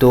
2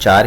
4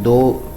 2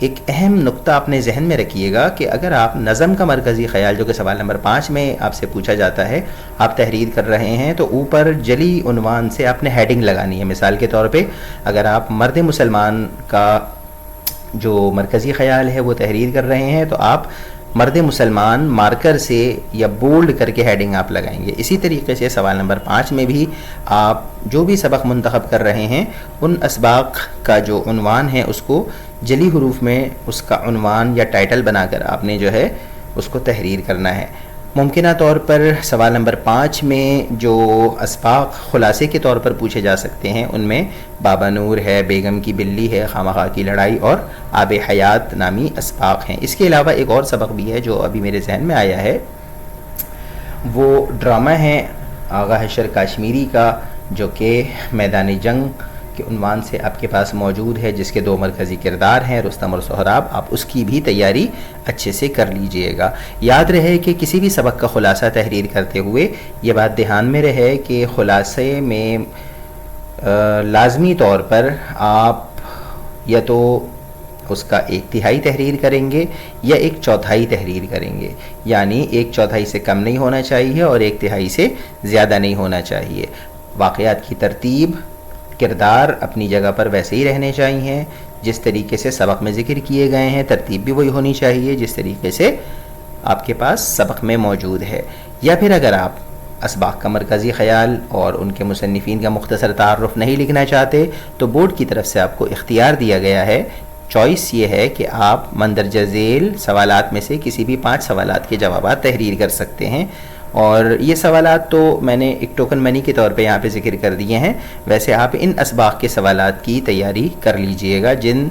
ایک اہم نقطہ اپنے ذہن میں رکھیے گا کہ اگر آپ نظم کا مرکزی خیال جو کہ سوال نمبر 5 میں آپ سے پوچھا جاتا ہے آپ تحریر کر رہے ہیں تو اوپر جلی عنوان سے آپ نے ہیڈنگ لگانی ہے. مثال کے طور پہ اگر آپ مرد مسلمان کا جو مرکزی خیال ہے وہ تحریر کر رہے ہیں تو آپ مرد مسلمان مارکر سے یا بولڈ کر کے ہیڈنگ آپ لگائیں گے. اسی طریقے سے سوال نمبر 5 میں بھی آپ جو بھی سبق منتخب کر رہے ہیں ان اسباق کا جو عنوان ہے اس کو جلی حروف میں اس کا عنوان یا ٹائٹل بنا کر آپ نے جو ہے اس کو تحریر کرنا ہے. ممکنہ طور پر سوال نمبر 5 میں جو اسباق خلاصے کے طور پر پوچھے جا سکتے ہیں ان میں بابا نور ہے، بیگم کی بلی ہے، خامخواہ کی لڑائی اور آب حیات نامی اسباق ہیں. اس کے علاوہ ایک اور سبق بھی ہے جو ابھی میرے ذہن میں آیا ہے، وہ ڈرامہ ہے آغا حشر کاشمیری کا جو کہ میدان جنگ کے عنوان سے آپ کے پاس موجود ہے، جس کے 2 مرکزی کردار ہیں رستم اور سہراب. آپ اس کی بھی تیاری اچھے سے کر لیجئے گا. یاد رہے کہ کسی بھی سبق کا خلاصہ تحریر کرتے ہوئے یہ بات دھیان میں رہے کہ خلاصے میں لازمی طور پر آپ یا تو اس کا 1/3 تحریر کریں گے یا 1/4 تحریر کریں گے، یعنی 1/4 سے کم نہیں ہونا چاہیے اور 1/3 سے زیادہ نہیں ہونا چاہیے. واقعات کی ترتیب، کردار اپنی جگہ پر ویسے ہی رہنے چاہیے جس طریقے سے سبق میں ذکر کیے گئے ہیں، ترتیب بھی وہی ہونی چاہیے جس طریقے سے آپ کے پاس سبق میں موجود ہے. یا پھر اگر آپ اسباق کا مرکزی خیال اور ان کے مصنفین کا مختصر تعارف نہیں لکھنا چاہتے تو بورڈ کی طرف سے آپ کو اختیار دیا گیا ہے، چوائس یہ ہے کہ آپ مندرجہ ذیل سوالات میں سے کسی بھی 5 سوالات کے جوابات تحریر کر سکتے ہیں. اور یہ سوالات تو میں نے ایک ٹوکن منی کے طور پہ یہاں پہ ذکر کر دیے ہیں. ویسے آپ ان اسباق کے سوالات کی تیاری کر لیجئے گا جن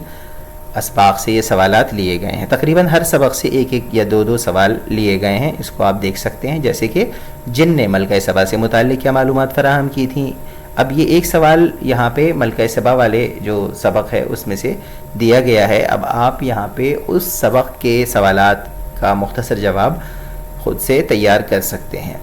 اسباق سے یہ سوالات لیے گئے ہیں. تقریباً ہر سبق سے 1 یا 2 سوال لیے گئے ہیں، اس کو آپ دیکھ سکتے ہیں. جیسے کہ جن نے ملکہ سبا سے متعلق کیا معلومات فراہم کی تھیں. اب یہ ایک سوال یہاں پہ ملکہ سبا والے جو سبق ہے اس میں سے دیا گیا ہے. اب آپ یہاں پہ اس سبق کے سوالات کا مختصر جواب خود سے تیار کر سکتے ہیں.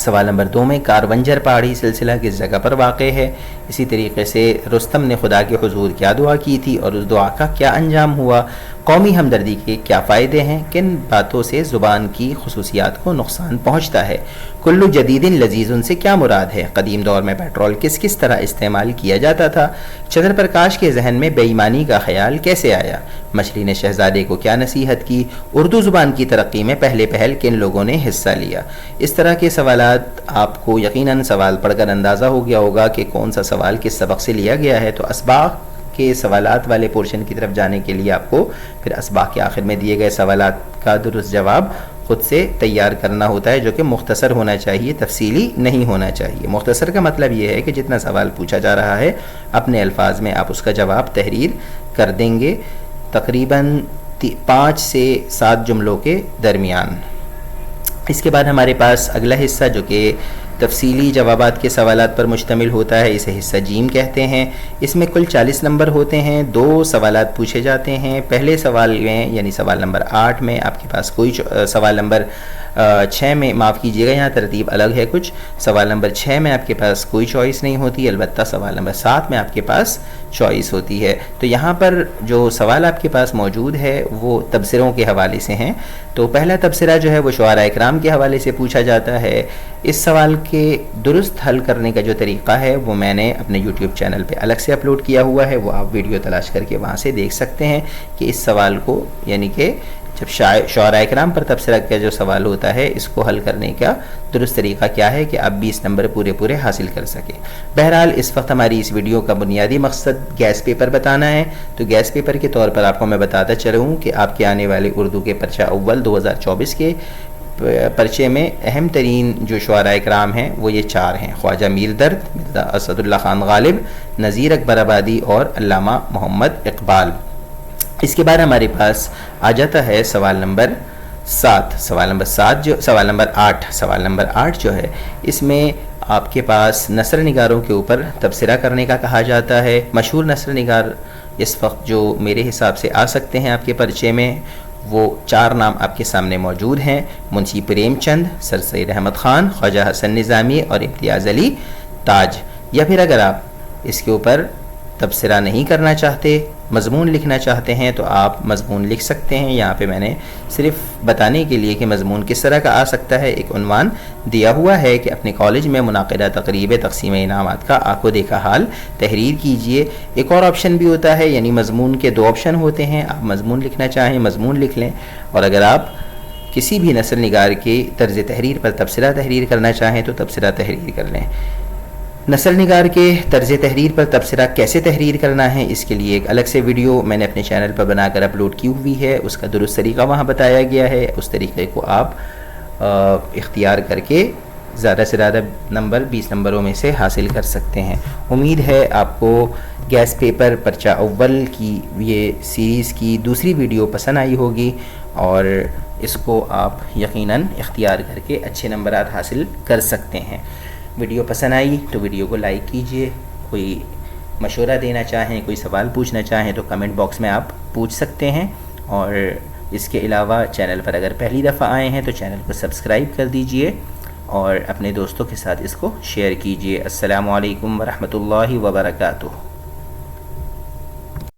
سوال نمبر 2 میں کارونجر پہاڑی سلسلہ کس جگہ پر واقع ہے. اسی طریقے سے رستم نے خدا کے حضور کیا دعا کی تھی اور اس دعا کا کیا انجام ہوا. قومی ہمدردی کے کیا فائدے ہیں، کن باتوں سے زبان کی خصوصیات کو نقصان پہنچتا ہے. کلو جدید لذیذ سے کیا مراد ہے. قدیم دور میں پیٹرول کس طرح استعمال کیا جاتا تھا. چندر پرکاش کے ذہن میں بے ایمانی کا خیال کیسے آیا. مچھلی نے شہزادے کو کیا نصیحت کی. اردو زبان کی ترقی میں پہل کن لوگوں نے حصہ لیا. اس طرح کے سوالات آپ کو یقیناً سوال پڑھ کر اندازہ ہو گیا ہوگا کہ کون سا سوال کس سبق سے لیا گیا ہے. تو اسباق کے سوالات والے پورشن کی طرف جانے کے لیے آپ کو پھر اسباق کے آخر میں دیے گئے سوالات کا درست جواب خود سے تیار کرنا ہوتا ہے، جو کہ مختصر ہونا چاہیے، تفصیلی نہیں ہونا چاہیے. مختصر کا مطلب یہ ہے کہ جتنا سوال پوچھا جا رہا ہے اپنے الفاظ میں آپ اس کا جواب تحریر کر دیں گے تقریباً 5 سے 7 جملوں کے درمیان. اس کے بعد ہمارے پاس اگلا حصہ جو کہ تفصیلی جوابات کے سوالات پر مشتمل ہوتا ہے، اسے حصہ جیم کہتے ہیں. اس میں کل 40 نمبر ہوتے ہیں. 2 سوالات پوچھے جاتے ہیں. پہلے سوال میں یعنی سوال نمبر 8 میں آپ کے پاس کوئی سوال نمبر 6 میں معاف کیجیے گا یہاں ترتیب الگ ہے کچھ. سوال نمبر 6 میں آپ کے پاس کوئی چوائس نہیں ہوتی، البتہ سوال نمبر 7 میں آپ کے پاس چوائس ہوتی ہے. تو یہاں پر جو سوال آپ کے پاس موجود ہے وہ تبصروں کے حوالے سے ہیں. تو پہلا تبصرہ جو ہے وہ شعراء اکرام کے حوالے سے پوچھا جاتا ہے. اس سوال کے درست حل کرنے کا جو طریقہ ہے وہ میں نے اپنے یوٹیوب چینل پہ الگ سے اپلوڈ کیا ہوا ہے، وہ آپ ویڈیو تلاش کر کے وہاں سے دیکھ سکتے ہیں کہ اس سوال کو یعنی کہ جب شعراء اکرام پر تبصرہ کا جو سوال ہوتا ہے اس کو حل کرنے کا درست طریقہ کیا ہے کہ آپ 20 نمبر پورے حاصل کر سکیں. بہرحال اس وقت ہماری اس ویڈیو کا بنیادی مقصد گیس پیپر بتانا ہے. تو گیس پیپر کے طور پر آپ کو میں بتاتا چلوں کہ آپ کے آنے والے اردو کے پرچہ اول 2024 کے پرچے میں اہم ترین جو شعراء اکرام ہیں وہ یہ 4 ہیں: خواجہ میر درد، مرزا اسد اللہ خان غالب، نذیر اکبر آبادی اور علامہ محمد اقبال. اس کے بعد ہمارے پاس آ جاتا ہے سوال نمبر 7. سوال نمبر 8 جو ہے اس میں آپ کے پاس نثر نگاروں کے اوپر تبصرہ کرنے کا کہا جاتا ہے. مشہور نثر نگار اس وقت جو میرے حساب سے آ سکتے ہیں آپ کے پرچے میں وہ 4 نام آپ کے سامنے موجود ہیں: منشی پریم چند، سر سید احمد خان، خواجہ حسن نظامی اور امتیاز علی تاج. یا پھر اگر آپ اس کے اوپر تبصرہ نہیں کرنا چاہتے، مضمون لکھنا چاہتے ہیں تو آپ مضمون لکھ سکتے ہیں. یہاں پہ میں نے صرف بتانے کے لیے کہ مضمون کس طرح کا آ سکتا ہے ایک عنوان دیا ہوا ہے کہ اپنے کالج میں منعقدہ تقریب تقسیم انعامات کا آنکھوں دیکھا حال تحریر کیجیے. ایک اور آپشن بھی ہوتا ہے، یعنی مضمون کے 2 آپشن ہوتے ہیں. آپ مضمون لکھنا چاہیں مضمون لکھ لیں، اور اگر آپ کسی بھی نثر نگار کے طرز تحریر پر تبصرہ تحریر کرنا چاہیں تو تبصرہ تحریر کر لیں. نثر نگار کے طرز تحریر پر تبصرہ کیسے تحریر کرنا ہے، اس کے لیے ایک الگ سے ویڈیو میں نے اپنے چینل پر بنا کر اپلوڈ کی ہوئی ہے. اس کا درست طریقہ وہاں بتایا گیا ہے. اس طریقے کو آپ اختیار کر کے زیادہ سے زیادہ نمبر 20 نمبروں میں سے حاصل کر سکتے ہیں. امید ہے آپ کو گیس پیپر پرچہ اول کی یہ سیریز کی دوسری ویڈیو پسند آئی ہوگی، اور اس کو آپ یقیناً اختیار کر کے اچھے نمبرات حاصل کر سکتے ہیں. ویڈیو پسند آئی تو ویڈیو کو لائک کیجئے. کوئی مشورہ دینا چاہیں، کوئی سوال پوچھنا چاہیں تو کمنٹ باکس میں آپ پوچھ سکتے ہیں. اور اس کے علاوہ چینل پر اگر پہلی دفعہ آئے ہیں تو چینل کو سبسکرائب کر دیجئے اور اپنے دوستوں کے ساتھ اس کو شیئر کیجئے. السلام علیکم ورحمۃ اللہ وبرکاتہ.